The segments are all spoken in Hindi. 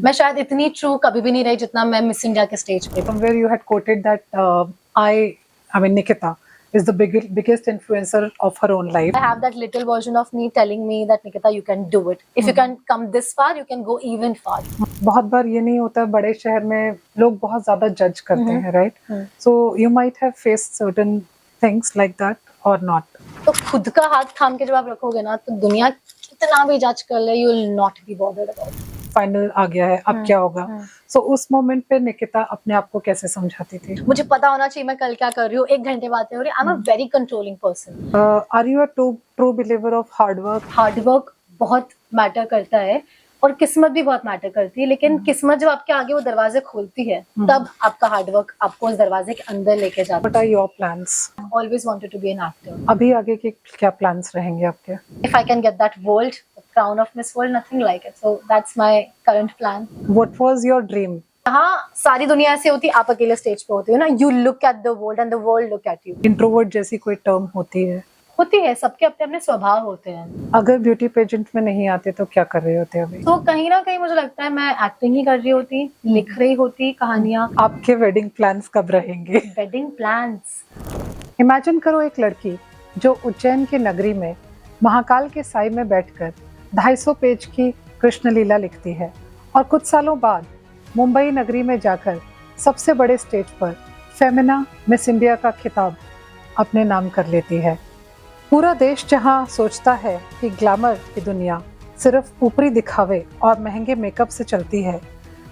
मैं शायद इतनी ट्रू कभी भी नहीं रही जितना मैं मिस इंडिया के स्टेज पे। Somewhere you had quoted that I mean Nikita is the biggest influencer of her own life. I have that little version of me telling me that Nikita, you can do it. If you can come this far, you can go even far. बहुत बार ये नहीं होता, बड़े शहर में लोग बहुत ज्यादा जज करते हैं, right? So you might have faced certain things like that or not. तो खुद का हाथ थाम के जब आप रखोगे ना, तो दुनिया कितना भी जज कर ले, you will not be bothered about it. Final आ गया है, अब क्या होगा? सो उस मोमेंट पे निकिता अपने आप को कैसे समझाती थी? मुझे पता होना चाहिए मैं कल क्या कर रही हूँ, 1 घंटे बातें हो रही। I am a very controlling person. Are you a true believer of hard work? Hard work बहुत मैटर करता है और किस्मत भी बहुत मैटर करती है, लेकिन किस्मत जब आपके आगे वो दरवाजे खोलती है, तब आपका हार्ड वर्क आपको उस दरवाजे के अंदर लेके जाता है। What are your plans? Always wanted to be an actor. अभी आगे के क्या प्लान्स रहेंगे आपके? If I can get that world crown of Miss World, nothing like it. So that's my current plan. What was your dream? हाँ, सारी दुनिया ऐसे होती, आप अकेले स्टेज पे होते हो ना, you look at the world and the world look at you. Introvert जैसी कोई टर्म होती है? होती है, सबके अपने अपने स्वभाव होते हैं। अगर ब्यूटी पेजेंट में नहीं आते तो क्या कर रहे होते अभी? तो कहीं ना कहीं मुझे लगता है मैं एक्टिंग ही कर रही होती, लिख रही होती कहानियाँ। आपके वेडिंग प्लान्स कब रहेंगे? Wedding plans. इमेजिन करो एक लड़की जो उज्जैन की नगरी में महाकाल के साई में बैठकर 250 पेज की कृष्ण लीला लिखती है और कुछ सालों बाद मुंबई नगरी में जाकर सबसे बड़े स्टेज पर फेमिना मिस इंडिया का खिताब अपने नाम कर लेती है। पूरा देश जहां सोचता है कि ग्लैमर की दुनिया सिर्फ ऊपरी दिखावे और महंगे मेकअप से चलती है,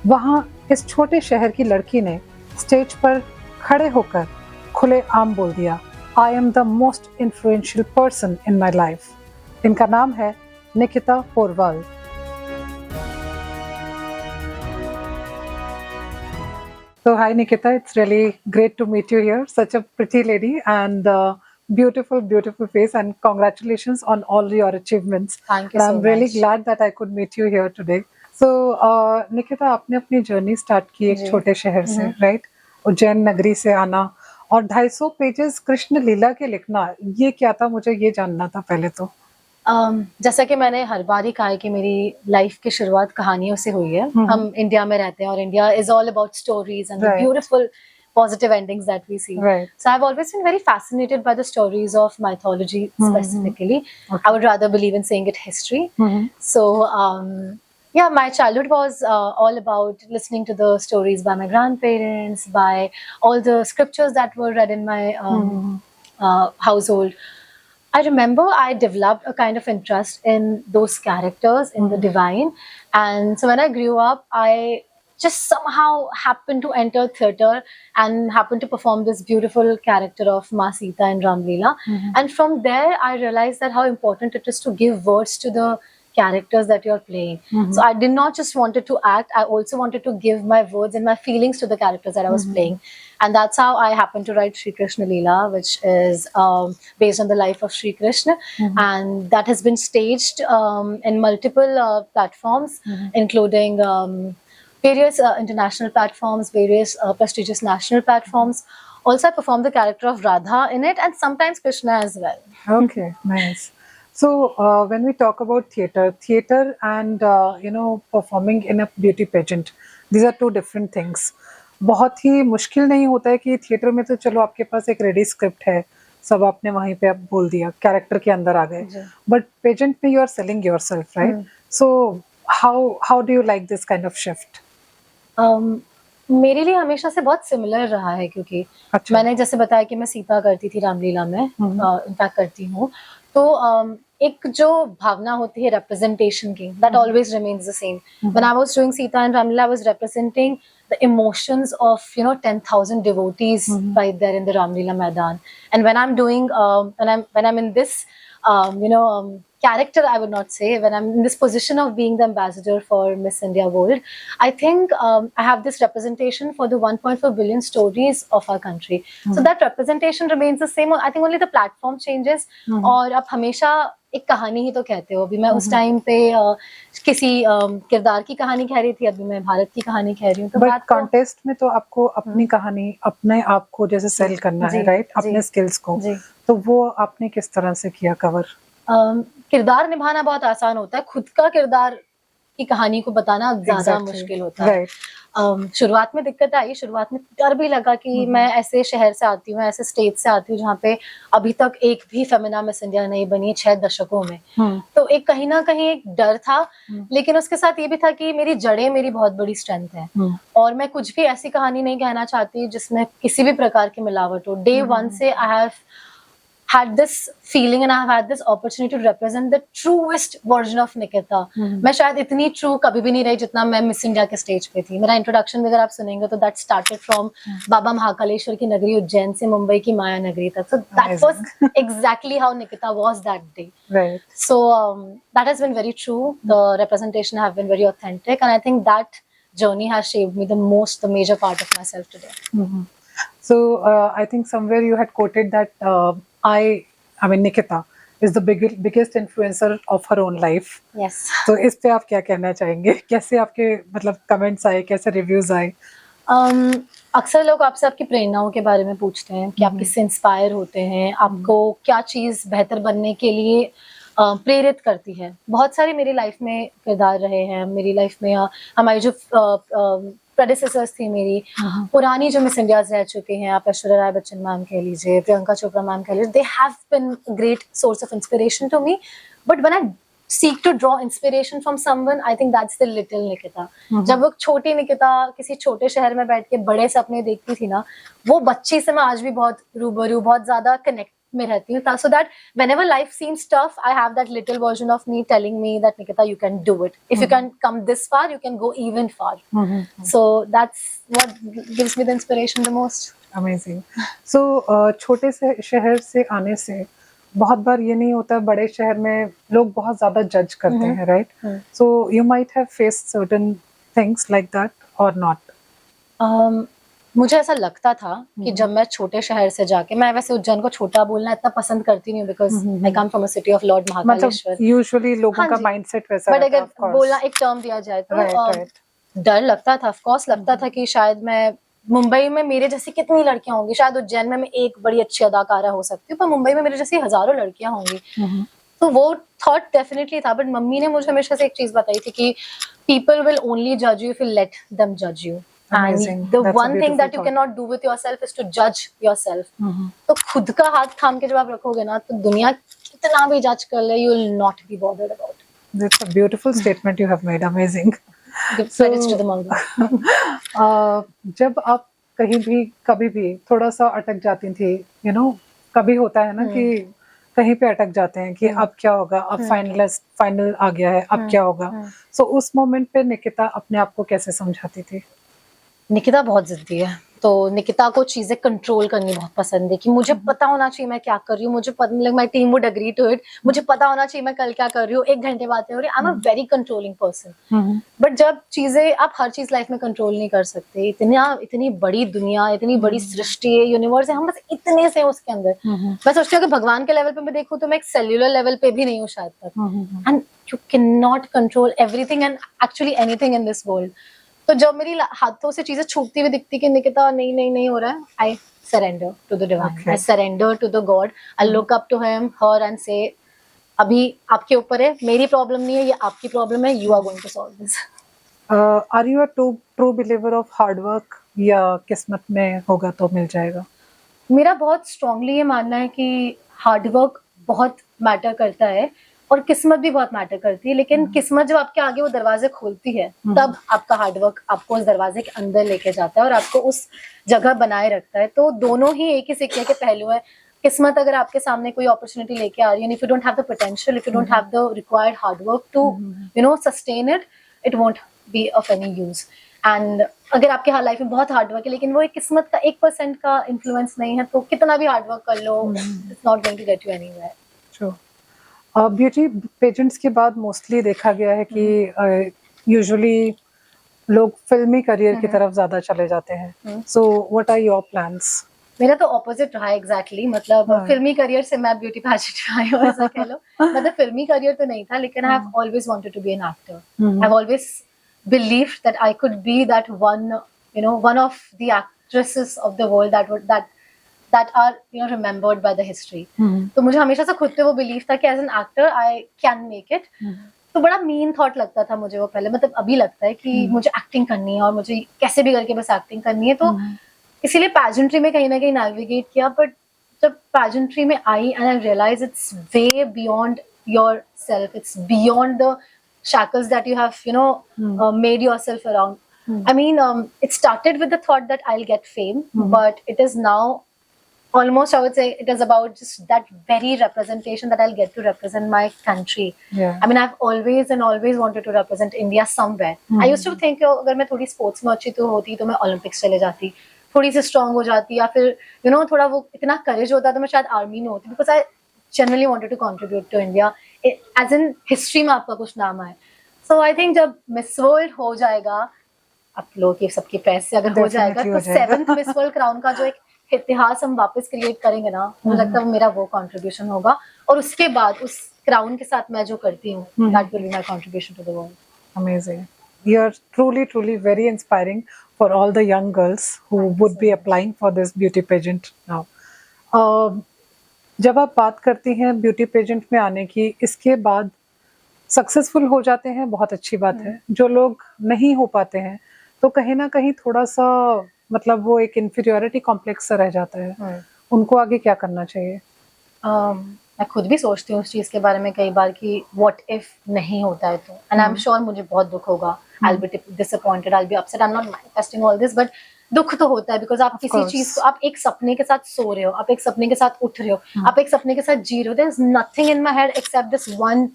वहां इस छोटे शहर की लड़की ने स्टेज पर खड़े होकर खुले आम बोल दिया, I am the most influential person in my life. इनका नाम है Nikita Porwal. So hi Nikita, it's really great to meet you here. Such a pretty lady and beautiful, beautiful face, and congratulations on all your achievements. Thank you so much. I'm really glad that I could meet you here today. So Nikita, आपने अपनी जर्नी स्टार्ट की एक छोटे शहर से, राइट? उज्जैन नगरी से आना और 250 पेजेस कृष्ण लीला के लिखना, ये क्या था? मुझे ये जानना था पहले तो। जैसा कि मैंने हर बार ही कहा है कि मेरी लाइफ की शुरुआत कहानियों से हुई है। हम इंडिया में रहते हैं और India is all about stories and beautiful positive endings that we see. Right. So I've always been very fascinated by the stories of mythology specifically. Okay. I would rather believe in saying it history. So yeah, my childhood was all about listening to the stories by my grandparents, by all the scriptures that were read in my household. I remember I developed a kind of interest in those characters, in the divine. And so when I grew up, I just somehow happened to enter theatre and happened to perform this beautiful character of Ma Sita in Ram Leela. And from there, I realized that how important it is to give words to the characters that you're playing. So I did not just wanted to act, I also wanted to give my words and my feelings to the characters that I was playing. And that's how I happened to write Shri Krishna Leela, which is based on the life of Shri Krishna. And that has been staged in multiple platforms, including various international platforms, various prestigious national platforms. Also, I performed the character of Radha in it, and sometimes Krishna as well. Okay, nice. So when we talk about theatre and performing in a beauty pageant, these are two different things. बहुत ही मुश्किल नहीं होता है कि थिएटर में तो चलो आपके पास एक रेडी स्क्रिप्ट है, सब आपने वहीं पे आप बोल दिया, कैरेक्टर के अंदर आ गए, बट पेजेंट में you are selling yourself, right? So how do you like this kind of shift? मेरे लिए हमेशा से बहुत सिमिलर रहा है, क्योंकि मैंने जैसे बताया कि मैं सीता करती थी रामलीला में, इनफैक्ट करती हूँ, तो एक जो भावना होती है representation की, that always remains the same. When I was doing Sita and Ramlila, I was representing the emotions of 10,000 devotees right there in the Ramlila Maidan. And when I'm doing when I'm in this character, I would not say, when I'm in this position of being the ambassador for Miss India World, I think I have this representation for the 1.4 billion stories of our country. So that representation remains the same. I think only the platform changes. और आप हमेशा एक कहानी ही तो कहते हो। अभी मैं उस टाइम पे किसी किरदार की कहानी कह रही थी, अभी मैं भारत की कहानी कह रही हूँ। तो बात कॉन्टेस्ट में तो आपको अपनी कहानी, अपने आप को जैसे सेल करना है, राइट? अपने स्किल्स को, तो वो आपने किस तरह से किया कवर? किरदार निभाना बहुत आसान होता है, खुद का किरदार की कहानी को बताना ज्यादा Exactly. मुश्किल होता है। Right. शुरुआत में दिक्कत आई, शुरुआत में डर भी लगा कि मैं ऐसे शहर से आती हूँ, ऐसे स्टेट से आती हूँ जहाँ पे अभी तक एक भी फेमिना मिस इंडिया नहीं बनी 6 दशकों में। तो एक कहीं ना कहीं एक डर था, लेकिन उसके साथ ये भी था कि मेरी जड़ें मेरी बहुत बड़ी स्ट्रेंथ है और मैं कुछ भी ऐसी कहानी नहीं कहना चाहती जिसमें किसी भी प्रकार की मिलावट हो। डे वन से I have had this feeling and I have had this opportunity to represent the truest version of Nikita. मैं शायद इतनी true कभी भी नहीं रही जितना मैं मिस इंडिया के स्टेज पे थी। मेरा इंट्रोडक्शन अगर आप सुनेंगे तो that started from बाबा महाकालेश्वर की नगरी उज्जैन से मुंबई की माया नगरी तक. So that was exactly how Nikita was that day. Right. So that has been very true. The representation have been very authentic and I think that journey has shaped me the most, the major part of myself today. So I think somewhere you had quoted that I mean Nikita is the biggest influencer of her own life. Yes. तो इस पे आप क्या कहना चाहेंगे? कैसे आपके मतलब कमेंट्स आए, कैसे रिव्यूज आए? अक्सर लोग आपसे आपकी प्रेरणाओं के बारे में पूछते हैं कि आप किससे इंस्पायर होते हैं, आपको क्या चीज़ बेहतर बनने के लिए प्रेरित करती है। बहुत सारे मेरी लाइफ में किरदार रहे हैं, मेरी लाइफ में हमारी जो प्रेडिसेसर्स थी मेरी पुरानी जो मिस इंडियाज रह चुके हैं, आप ऐश्वर्या राय बच्चन मैम कह लीजिए, प्रियंका चोपड़ा मैम कह लीजिए, they have been great source of inspiration to me. But when I seek to draw inspiration from someone, I think that's the little Nikita. जब वो छोटी निकिता किसी छोटे शहर में बैठ के बड़े सपने देखती थी ना, वो बच्ची से मैं आज भी बहुत रूबरू, बहुत ज्यादा कनेक्ट में रहती हूँ। So that whenever life seems tough, I have that little version of me telling me that Nikita, you can do it. If you can come this far, you can go even far. So that's what gives me the inspiration the most. Amazing. So छोटे से शहर से आने से बहुत बार ये नहीं होता, बड़े शहर में लोग बहुत ज्यादा जज करते हैं, right? So you might have faced certain things like that और नॉट? मुझे ऐसा लगता था कि जब मैं छोटे शहर से जाके, मैं वैसे उज्जैन को छोटा बोलना इतना पसंद करती नहीं हूँ because I come from a city of Lord Mahakaleshwar. मतलब यूजुअली लोगों का माइंडसेट वैसा बट रहता है, अगर बोलना एक टर्म दिया जाए तो डर लगता था, ऑफ कोर्स लगता था कि शायद मैं मुंबई में मेरे जैसी कितनी लड़कियां होंगी, शायद उज्जैन में मैं एक बड़ी अच्छी अदाकारा हो सकती हूँ, पर मुंबई में मेरे जैसी हजारों लड़कियां होंगी। तो वो थॉट डेफिनेटली था। बट मम्मी ने मुझे हमेशा से एक चीज बताई थी कि पीपल विल ओनली जज you if you let them जज you, and the one thing that you can not do with yourself is to जज योरसेल्फ। तो खुद का हाथ थाम के जब आप रखोगे ना, तो दुनिया कितना भी जज कर ले, you will not be bothered about it. That's a beautiful statement you have made, amazing. जब आप कहीं भी कभी भी थोड़ा सा अटक जाती थी, यू नो, कभी होता है ना कि कहीं पे अटक जाते हैं कि अब क्या होगा, अब फाइनल आ गया है, अब क्या होगा? सो उस मोमेंट पे निकिता अपने आप को कैसे समझाती थी? निकिता बहुत जिद्दी है, तो निकिता को चीजें कंट्रोल करनी बहुत पसंद है कि मुझे पता होना चाहिए मैं क्या कर रही हूँ, मुझे पता, my team would agree to it, मुझे पता होना चाहिए मैं कल क्या कर रही हूँ, 1 घंटे बातें हो रही, I am a very controlling person. But जब चीजें, आप हर चीज लाइफ में कंट्रोल नहीं कर सकते, इतनी बड़ी दुनिया, इतनी बड़ी सृष्टि है, यूनिवर्स है, हम बस इतने से उसके अंदर। मैं सोचती हूँ कि भगवान के लेवल पे मैं देखूँ तो मैं एक सेल्यूलर लेवल पे भी नहीं हूँ शायद तक, and you can not control everything and actually anything in this world. तो जब मेरी हाथों से चीजें छूटती हुई दिखती कि निकिता नहीं हो रहा है, I surrender to the divine, I surrender to the god, I look up to him, हर एंड से अभी आपके ऊपर है, मेरी प्रॉब्लम नहीं है, ये आपकी प्रॉब्लम है, you are going to solve this. Are you a true believer of hard work, या किस्मत में होगा तो मिल जाएगा? मेरा बहुत स्ट्रांगली ये मानना है कि हार्ड वर्क बहुत मैटर करता है और किस्मत भी बहुत मैटर करती है, लेकिन किस्मत जब आपके आगे वो दरवाजे खोलती है, तब आपका हार्डवर्क आपको उस दरवाजे के अंदर लेके जाता है और आपको उस जगह बनाए रखता है। तो दोनों ही एक ही सिक्के के पहलू है। किस्मत अगर आपके सामने कोई अपॉर्चुनिटी लेके आ रही है, if you don't have the potential, if you don't have the required hard work to you know sustain it, it won't be of any use. And अगर आपके लाइफ में बहुत हार्डवर्क है, लेकिन वो एक किस्मत का 1% का इन्फ्लुएंस नहीं है, तो कितना भी हार्डवर्क कर लो, it's not going to get you anywhere. True. Beauty pageants के बाद मोस्टली देखा गया है कि यूजुअली लोग फिल्मी करियर की तरफ ज्यादा चले जाते हैं। So what are your plans? मेरा तो ऑपोजिट रहा है एग्जैक्टली, मतलब फिल्मी करियर से मैं ब्यूटी पैजेंट आई हूँ, ऐसा कह लो। मतलब फिल्मी करियर तो नहीं था, लेकिन I have always wanted to be an actor. I have always believed that I could be that one of the actresses of the world that are remembered by the history. तो मुझे हमेशा से खुद पे वो बिलीव था कि as an actor I can make it. तो बड़ा मीन थॉट लगता था मुझे वो पहले, मतलब अभी लगता है कि मुझे एक्टिंग करनी है और मुझे कैसे भी करके बस एक्टिंग करनी है, तो इसीलिए पैजेंट्री में कहीं ना कहीं नेविगेट किया। बट जब पैजेंट्री में आई and I realise it's way beyond yourself, it's beyond the shackles that you have made yourself around. I mean, it started with the thought that I'll get fame, but it is now almost, I would say, it is about just that very representation that I'll get to represent my country. I mean, I've always and always wanted to represent India somewhere. I used to think कि अगर मैं थोड़ी स्पोर्ट्स में अच्छी तो होती तो मैं ओलंपिक्स चले जाती, थोड़ी सी स्ट्रांग हो जाती, या फिर थोड़ा वो इतना करेज होता तो मैं शायद आर्मी में होती, because I generally wanted to contribute to India as in history में आपका कुछ नाम आए. सो आई थिंक जब मिस वर्ल्ड हो जाएगा, आप लोग ये सबकी प्रेस से अगर हो जाएगा, तो 7th मिस वर्ल्ड क्राउन का जो एक इतिहास हम वापस क्रिएट करेंगे ना, मुझे लगता है वो मेरा वो कंट्रीब्यूशन होगा. और उसके बाद उस क्राउन के साथ मैं जो करती हूँ, that will be my contribution to the world. Amazing. You are truly very inspiring for all the young girls who would be applying for this beauty pageant now. जब आप बात करती हैं ब्यूटी पेजेंट में आने की, इसके बाद सक्सेसफुल हो जाते हैं, बहुत अच्छी बात है. जो लोग नहीं हो पाते हैं तो कहीं ना कहीं थोड़ा सा मतलब वो एक इन्फीरियोरिटी कॉम्प्लेक्स सा रह जाता है. उनको आगे क्या करना चाहिए? मैं खुद भी सोचती हूँ उस चीज के बारे में कई बार कि व्हाट इफ नहीं होता है तो, एंड आई एम श्योर मुझे बहुत दुख होगा. I will be disappointed, I will be upset, I am not manifesting all this, but दुख तो होता है बिकॉज आप किसी चीज को, आप एक सपने के साथ सो रहे हो, आप एक सपने के साथ उठ रहे हो, आप एक सपने के साथ जी रहे हो. There is nothing in my head except this one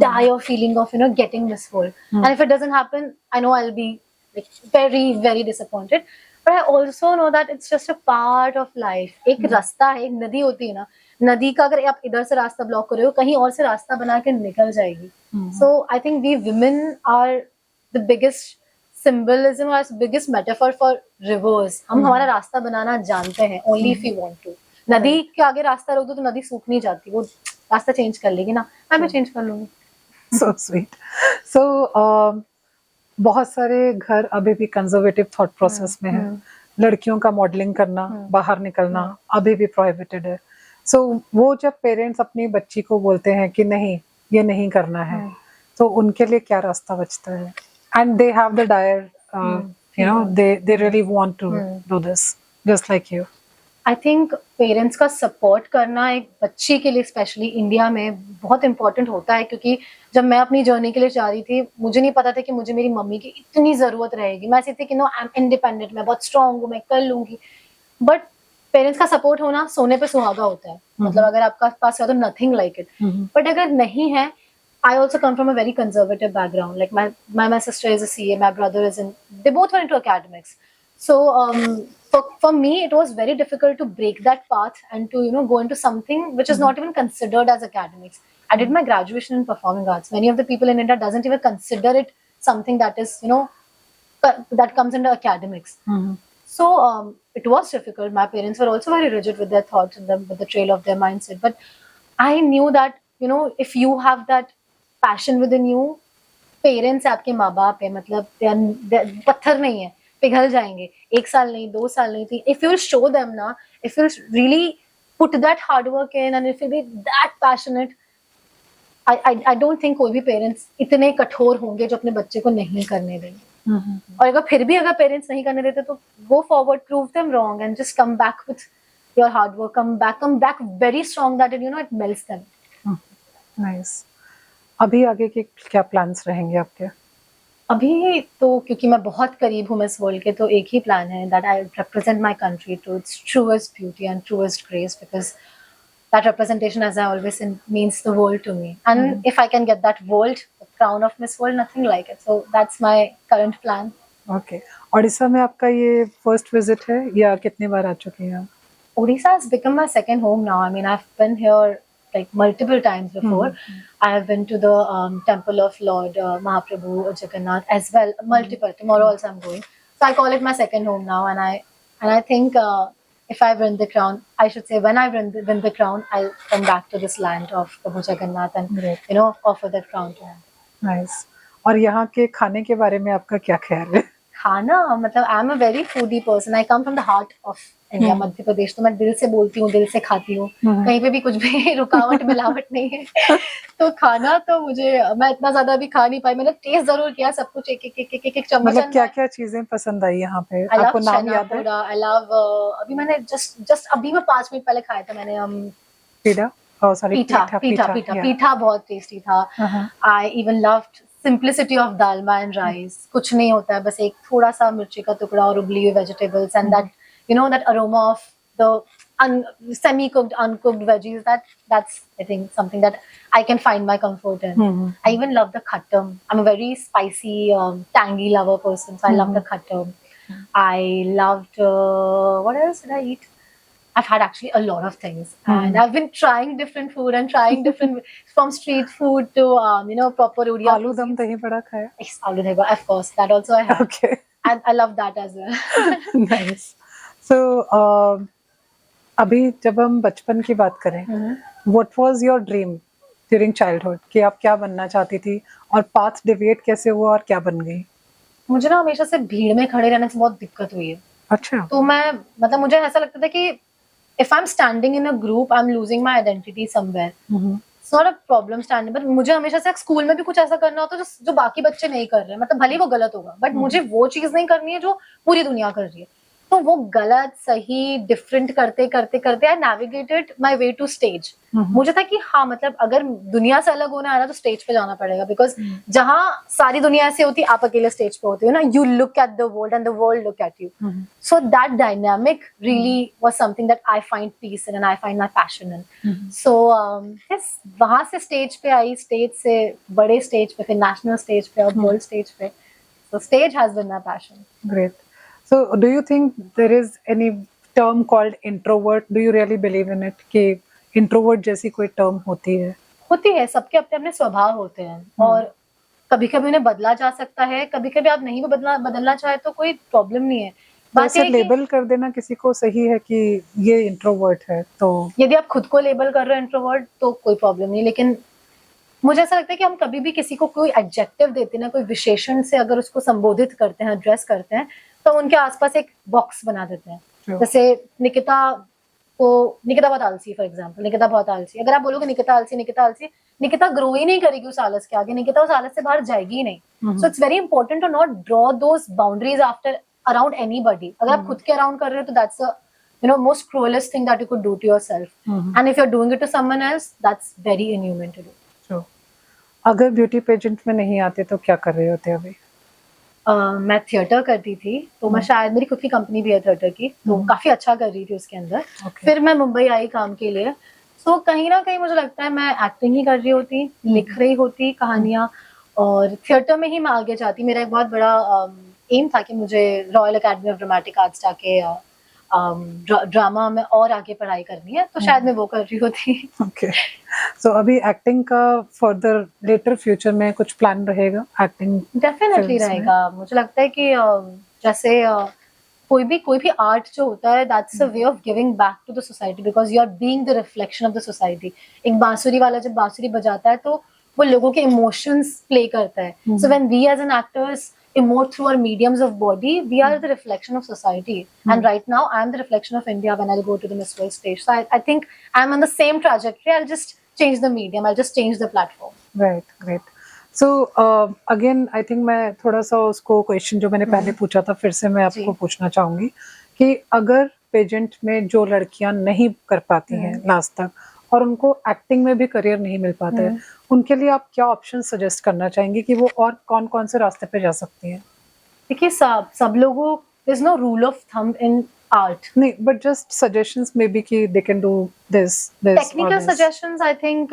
dire feeling of getting Miss World. And if it doesn't happen, I know I'll be like very disappointed, but I also know that it's just a part of life. एक रास्ता है, एक नदी होती है ना, नदी का अगर आप इधर से रास्ता ब्लॉक कर रहे हो, कहीं और से रास्ता बना के निकल जाएगी. So I think we women are the biggest symbolism or biggest metaphor for rivers. हम हमारा रास्ता बनाना जानते हैं, only if we want to. नदी के आगे रास्ता रोक दो तो नदी सूख नहीं जाती, वो रास्ता चेंज कर लेगी ना, मैं भी चेंज कर लूंगी. So sweet. So बहुत सारे घर अभी भी कंजर्वेटिव थॉट प्रोसेस में है. लड़कियों का मॉडलिंग करना, बाहर निकलना अभी भी प्रोहिबिटेड है. सो वो जब पेरेंट्स अपनी बच्ची को बोलते हैं कि नहीं ये नहीं करना है, तो उनके लिए क्या रास्ता बचता है? And they have the dire they really want to do this just like you. I think parents का सपोर्ट करना एक बच्ची के लिए स्पेशली इंडिया में बहुत इंपॉर्टेंट होता है, क्योंकि जब मैं अपनी जर्नी के लिए जा रही थी, मुझे नहीं पता था कि मुझे मेरी मम्मी की इतनी ज़रूरत रहेगी. मैं ऐसी थी कि नो, आई एम इंडिपेंडेंट, मैं बहुत स्ट्रांग हूँ, मैं कर लूंगी. बट पेरेंट्स का सपोर्ट होना सोने पे सुहागा होता है. मतलब अगर आपका पास है तो नथिंग लाइक इट. बट अगर नहीं है, I also come from a very conservative background. Like my sister is a CA, my brother is in. They both were into academics. So for me, it was very difficult to break that path and to go into something which is not even considered as academics. I did my graduation in performing arts. Many of the people in India doesn't even consider it something that is that comes under academics. So it was difficult. My parents were also very rigid with their thoughts and with the trail of their mindset. But I knew that if you have that passion within you, parents आपके माँ बाप है, मतलब पत्थर नहीं है, पिघल जाएंगे. 1 साल नहीं, 2 साल नहीं. इफ यू शो देम ना, if you really put that hard work in and if you be that passionate, I don't think कोई भी पेरेंट्स इतने कठोर होंगे जो अपने बच्चे को नहीं करने देंगे. और अगर फिर भी अगर पेरेंट्स नहीं करने देते तो go forward, prove them wrong and just come back with your hard work, come back very strong that it melts them. Nice. अभी आगे के क्या प्लान्स रहेंगे आपके? अभी तो क्योंकि मैं बहुत करीब हूँ मिस वर्ल्ड के, तो एक ही प्लान है that I represent my country to its truest beauty and truest grace, because that representation, as I always say, means the world to me. And if I can get that world crown of Miss World, nothing like it. So that's my current plan. Okay. Odisha में आपका ये फर्स्ट विजिट है या कितने बार आ चुके हैं आप? Odisha has become my second home now. I mean, I've been here like multiple times before. I have been to the temple of Lord Mahaprabhu Jagannath as well, multiple. Tomorrow also I'm going. So I call it my second home now, and I think if I win the crown, I should say when I win the crown, I'll come back to this land of Prabhu Jagannath and offer that crown to him. Nice. और यहाँ के खाने के बारे में आपका क्या ख्याल है? खाना मतलब I am a very foodie person, I come from the heart of India, Madhya Pradesh, तो मैं दिल से बोलती हूँ, दिल से खाती हूँ, कहीं पे भी कुछ भी रुकावट मिलावट नहीं है। तो खाना तो मुझे, मैं इतना ज्यादा भी खा नहीं पाई, मैंने टेस्ट जरूर किया सब कुछ, एक चम्मच। मतलब क्या क्या चीजें पसंद आई यहाँ पे, आई लव आपको नाम चना याद है? पोड़ा, आई लव, अभी मैंने जस्ट अभी मैं 5 मिनट पहले खाया था मैंने पीठा, सॉरी पीठा पीठा पीठा पीठा पीठा yeah. पीठा बहुत टेस्टी था। Uh-huh. I even loved simplicity of dalma and rice, कुछ नहीं होता है, बस एक थोड़ा सा मिर्ची का टुकड़ा और उबली हुई vegetables and that you know that aroma of the semi cooked uncooked veggies, that's I think something that I can find my comfort in. I even love the khattam. I'm a very spicy tangy lover person, so I love the khattam. I loved what else did I eat? I've had actually a lot of things, and I've been trying different food and trying different from street food to you know proper Odia. आलू दम दही बड़ा खाया? Yes, aloo dahi vada, of course, that also I had. Okay. And I love that as well. Nice. So अभी जब हम बचपन की बात करें, what was your dream during childhood, कि आप क्या बनना चाहती थी और पाथ डिविएट कैसे हुआ और क्या बन गई? मुझे ना हमेशा से भीड़ में खड़े रहने से बहुत दिक्कत हुई है। अच्छा। तो मैं मतलब मुझे ऐसा लगता था कि if I'm standing in a group, I'm losing my identity somewhere. It's not a problem standing, but मुझे हमेशा से स्कूल में भी कुछ ऐसा करना होता है जो बाकी बच्चे नहीं कर रहे हैं, मतलब भले ही वो गलत होगा, बट मुझे वो चीज नहीं करनी है जो पूरी दुनिया कर रही है। तो वो गलत सही डिफरेंट करते करते करते I navigated my way to stage. मुझे था कि हाँ मतलब अगर दुनिया से अलग होना है ना तो स्टेज पे जाना पड़ेगा, बिकॉज जहाँ सारी दुनिया ऐसे होती है, आप अकेले स्टेज पे होते हो ना, you look at the world and the world look at you. So that dynamic really was something that I find peace in and I find my passion in. So yes, वहां से स्टेज पे आई, स्टेज से बड़े स्टेज पे, फिर नेशनल स्टेज पे और वर्ल्ड स्टेज पे। So stage has been my passion. Great. So do you think there is any term called introvert? Do you really believe in it कि introvert जैसी कोई term होती है? होती है, सबके अपने अपने स्वभाव होते हैं और कभी कभी उन्हें बदला जा सकता है, कभी कभी आप नहीं भी बदलना चाहे तो कोई प्रॉब्लम नहीं है। बात ये लेबल कर देना किसी को सही है कि ये इंट्रोवर्ट है, तो यदि आप खुद को लेबल कर रहे हो इंट्रोवर्ट तो कोई प्रॉब्लम नहीं, लेकिन मुझे ऐसा लगता है कि हम कभी भी किसी को कोई एडजेक्टिव देते हैं ना, कोई विशेषण से अगर उसको संबोधित करते हैं, एड्रेस करते हैं, तो उनके आसपास एक बॉक्स बना देते हैं। जैसे निकिता बहुत आलसी, फॉर एग्जांपल निकिता बहुत आलसी, अगर आप बोलोगे निकिता आलसी निकिता आलसी, निकिता ग्रो ही नहीं करेगी उस आलस के आगे, निकिता उस आलस से बाहर जाएगी ही नहीं। So it's very important to not draw those boundaries after around anybody. अगर आप खुद के अराउंड कर रहे हो तो that's a you know most cruelest thing that you could do to yourself, and if you're doing it to someone else, that's very inhuman to do. so अगर ब्यूटी पेजेंट में नहीं आते तो क्या कर रहे होते अभी? मैं थिएटर करती थी, तो मैं शायद, मेरी खुद की कंपनी भी है थिएटर की, तो काफी अच्छा कर रही थी उसके अंदर। फिर मैं मुंबई आई काम के लिए, सो कहीं ना कहीं मुझे लगता है मैं एक्टिंग ही कर रही होती, लिख रही होती कहानियां, और थिएटर में ही मैं आगे जाती। मेरा एक बहुत बड़ा एम था कि मुझे royal academy of dramatic arts जाके ड्रामा में और आगे पढ़ाई करनी है, तो शायद मैं वो कर रही होती। ओके, सो अभी एक्टिंग का फर्दर लेटर फ्यूचर में कुछ प्लान रहेगा? एक्टिंग डेफिनेटली रहेगा। मुझे लगता है कि जैसे कोई भी आर्ट जो होता है, that's a way of giving back to the society, because you are being the reflection of the society. एक बांसुरी वाला जब बांसुरी बजाता है तो वो लोगों के इमोशंस प्ले करता है। So when we as an actors emote through our mediums of body, we are the reflection of society. And right now I am the reflection of India when I'll go to the Miss World stage. So I think I'm on the same trajectory. I'll just change the medium, I'll just change the platform. Right, great. So again I think मैं थोड़ा सा उसको क्वेश्चन जो मैंने पहले पूछा था फिर से मैं आपको पूछना चाहूंगी कि अगर पेजेंट में जो लड़कियां नहीं कर पाती हैं लास्ट तक और उनको एक्टिंग में भी करियर नहीं मिल पाता है, उनके लिए आप क्या ऑप्शन सजेस्ट करना चाहेंगे कि वो और कौन-कौन से रास्ते पे जा सकती हैं? देखिए, सब लोगों, there is no rule of thumb in art. नहीं, but just suggestions may be कि they can do this technical suggestions. I think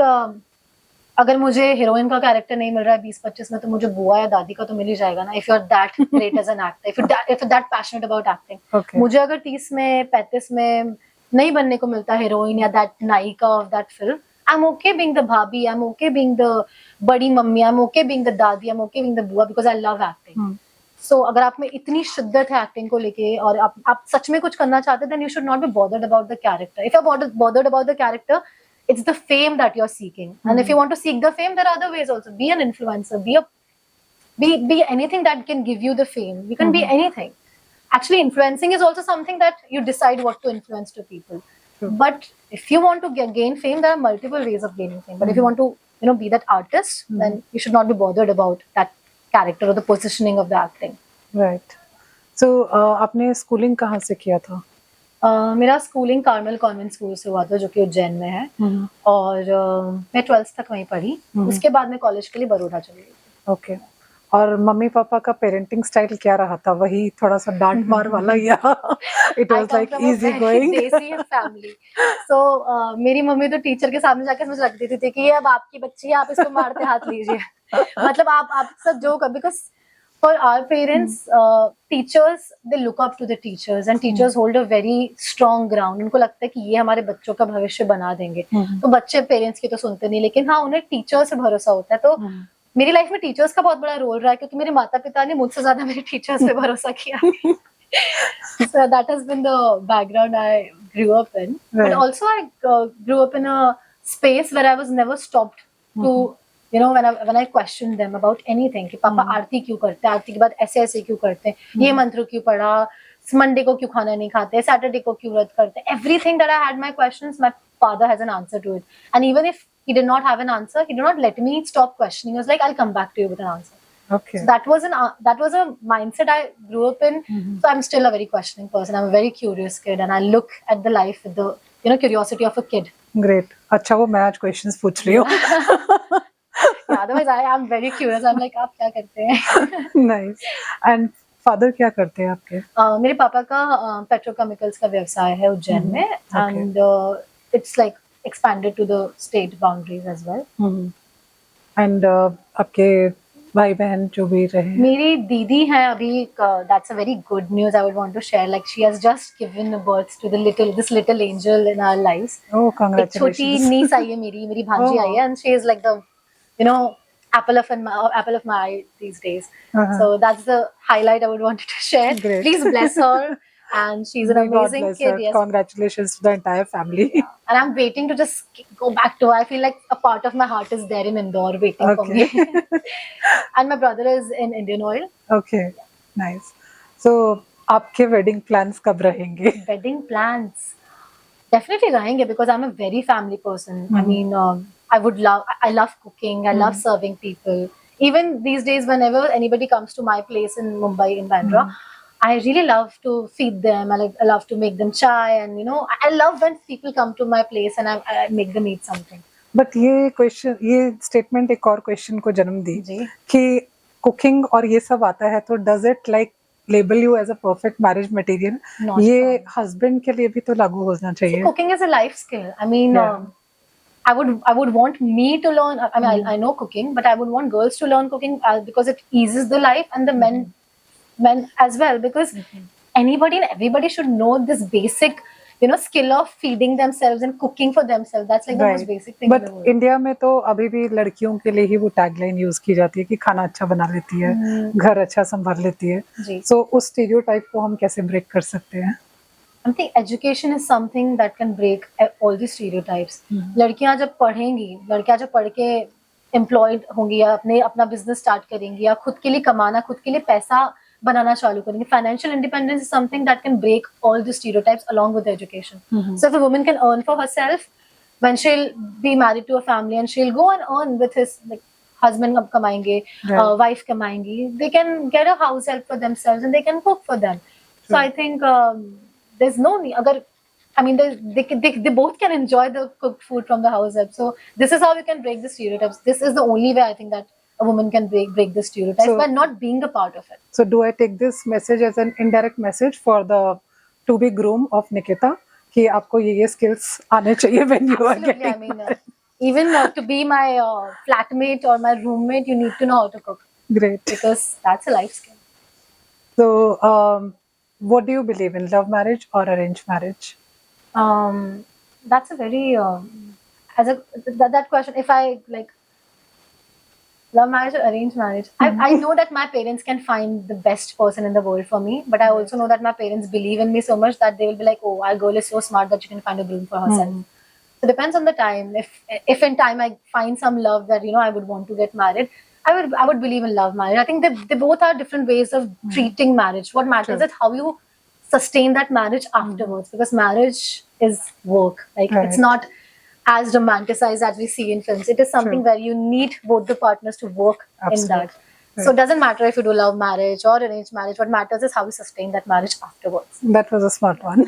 अगर मुझे हीरोइन का कैरेक्टर नहीं मिल रहा है 20-25 में, तो मुझे बुआ या दादी का तो मिल ही जाएगा ना। If you are that great as an actor, if you that passionate about acting. मुझे अगर 30 में 35 में नहीं बनने को मिलता हीरोइन या that nayika of that film, I am okay being the bhabhi, I am okay being the badi mummy, I am okay being the dadi, I am okay being the bua, because I love acting. So अगर आप में इतनी शिद्दत है एक्टिंग को लेके और आप सच में कुछ करना चाहते हैं, then you should not be bothered about the character. If you are bothered about the character, it's the fame that you're seeking, and if you want to seek the fame, there are other ways also. Be an influencer, be a be anything that can give you the fame. You can be anything. Actually, influencing is also something that you decide what to influence to people. True. But if you want to gain fame, there are multiple ways of gaining fame. But if you want to, be that artist, then you should not be bothered about that character or the positioning of the acting. Right so आपने स्कूलिंग कहाँ से किया था? मेरा स्कूलिंग कार्मल कॉन्वेंट स्कूल से हुआ था, जो कि उज्जैन में है, और मैं 12th तक वहीं पढ़ी. उसके बाद मैं कॉलेज के लिए बड़ौदा चली गई. ओके. और मम्मी पापा का पेरेंटिंग स्टाइल क्या रहा था? वही थोड़ा सा डांट मार वाला या it was like easy going? देसी फैमिली. सो मेरी मम्मी तो टीचर के सामने जाके मुझे रख देती थी कि ये अब आपकी बच्ची है, आप इसको मारते हाथ लीजिए. मतलब आप सब जो कर, because for our parents, teachers, they look up to the teachers, and teachers hold a very strong ground. उनको लगता है कि ये हमारे बच्चों का भविष्य बना देंगे. तो बच्चे पेरेंट्स की तो सुनते नहीं, लेकिन हाँ, उन्हें टीचर से भरोसा होता है. तो मेरी लाइफ में टीचर्स का बहुत बड़ा रोल रहा है, क्योंकि मेरे माता पिता ने मुझसे ज्यादा मेरे टीचर्स पे भरोसा किया. So that has been the background I grew up in. But also I grew up in a space where I was never stopped to when I questioned them about anything, कि पापा आरती क्यों करते हैं, आरती के बाद ऐसे ऐसे क्यों करते हैं, ये मंत्र क्यों पढ़ा, मंडे को क्यों खाना नहीं खाते, सैटरडे को क्यों व्रत करते हैं. Everything that I had my questions, my father has an answer to it. And even if he did not have an answer, he did not let me stop questioning. He was like, I'll come back to you with an answer. Okay. So that was a mindset I grew up in. So I'm still a very questioning person. I'm a very curious kid, and I look at the life with the curiosity of a kid. Great. अच्छा, वो मैं आज क्वेश्चंस पूछ रही हूँ. Otherwise I am very curious. I'm like, आप क्या करते हैं? Nice. And फादर क्या करते हैं आपके? मेरे पापा का पेट्रोकेमिकल्स का व्यवसाय है उज्जैन में, and it's like expanded to the state boundaries as well. And आपके भाई बहन जो भी रहे? मेरी दीदी है अभी. That's a very good news I would want to share. Like, she has just given birth to this little angel in our lives. Oh, congratulations. एक छोटी नीस आई है मेरी भांजी आई है, and she is like the apple of my eye these days. So that's the highlight I would want to share. Great. Please bless her, and she's an amazing kid. Yes. Congratulations to the entire family. And I'm waiting to just go back to her. I feel like a part of my heart is there in Indore waiting for me. And my brother is in Indian Oil. Okay, nice. So आपके wedding plans कब रहेंगे? Wedding plans definitely रहेंगे, because I'm a very family person. I mean, I love cooking. I love serving people. Even these days, whenever anybody comes to my place in Mumbai, in Bandra, I really love to feed them. I love to make them chai, and I love when people come to my place and I make them eat something. But ये statement एक और question को जन्म दी जी. कि cooking और ये सब आता है, तो does it like label you as a perfect marriage material? Not ये husband के लिए भी तो लागू होना चाहिए. Cooking is a life skill. I mean, I would want me to learn. I mean, I know cooking, but I would want girls to learn cooking because it eases the life, and the men as well, because anybody and everybody should know this basic skill of feeding themselves and cooking for themselves. That's like the most basic thing. But India में तो अभी भी लड़कियों के लिए ही वो टैगलाइन यूज की जाती है कि खाना अच्छा बना लेती है, घर अच्छा संभाल लेती है. So उस स्टीरियोटाइप को हम कैसे ब्रेक कर सकते हैं? I think education is something that can break all these stereotypes. लड़कियां जब पढ़ेंगी, लड़कियां जब पढ़ के एम्प्लॉयड होंगी या अपना बिजनेस स्टार्ट करेंगी या खुद के लिए कमाना, खुद के लिए पैसा बनाना चालू करेंगे, financial independence is something that can break all the stereotypes along with education. So if a woman can earn for herself, when she'll be married to a family and she'll go and earn with his husband कमाएंगे, wife कमाएंगी, they can get a house help for themselves and they can cook for them. So I think there's no need. They both can enjoy the cooked food from the house help. So this is how we can break the stereotypes. This is the only way I think that a woman can break the stereotypes by not being a part of it. So do I take this message as an indirect message for the to be groom of Nikita कि आपको ये skills आने चाहिए when you are getting married? Even to be my flatmate or my roommate, you need to know how to cook. Great. Because that's a life skill. So what do you believe in, love marriage or arranged marriage? That's a very that question. If I like love marriage or arranged marriage, I know that my parents can find the best person in the world for me, but I also know that my parents believe in me so much that they will be like, oh, our girl is so smart that she can find a groom for herself. So it depends on the time. If in time I find some love that I would want to get married, I would believe in love marriage. I think they both are different ways of treating marriage. What matters True. is how you sustain that marriage afterwards, because marriage is work. Like Right. it's not as romanticized as we see in films. It is something True. where you need both the partners to work in Absolutely. that. So it doesn't matter if you do love marriage or arranged marriage. What matters is how you sustain that marriage afterwards. That was a smart one.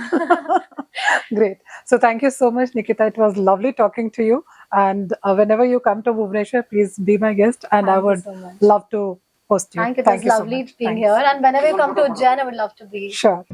Great. So thank you so much, Nikita. It was lovely talking to you. And whenever you come to Bhubaneswar, please be my guest. And I Thank you would so much. love to host you. Thank you. It was you so lovely much. being Thanks. here. And whenever you come to Ujjain, I would love to be. Sure.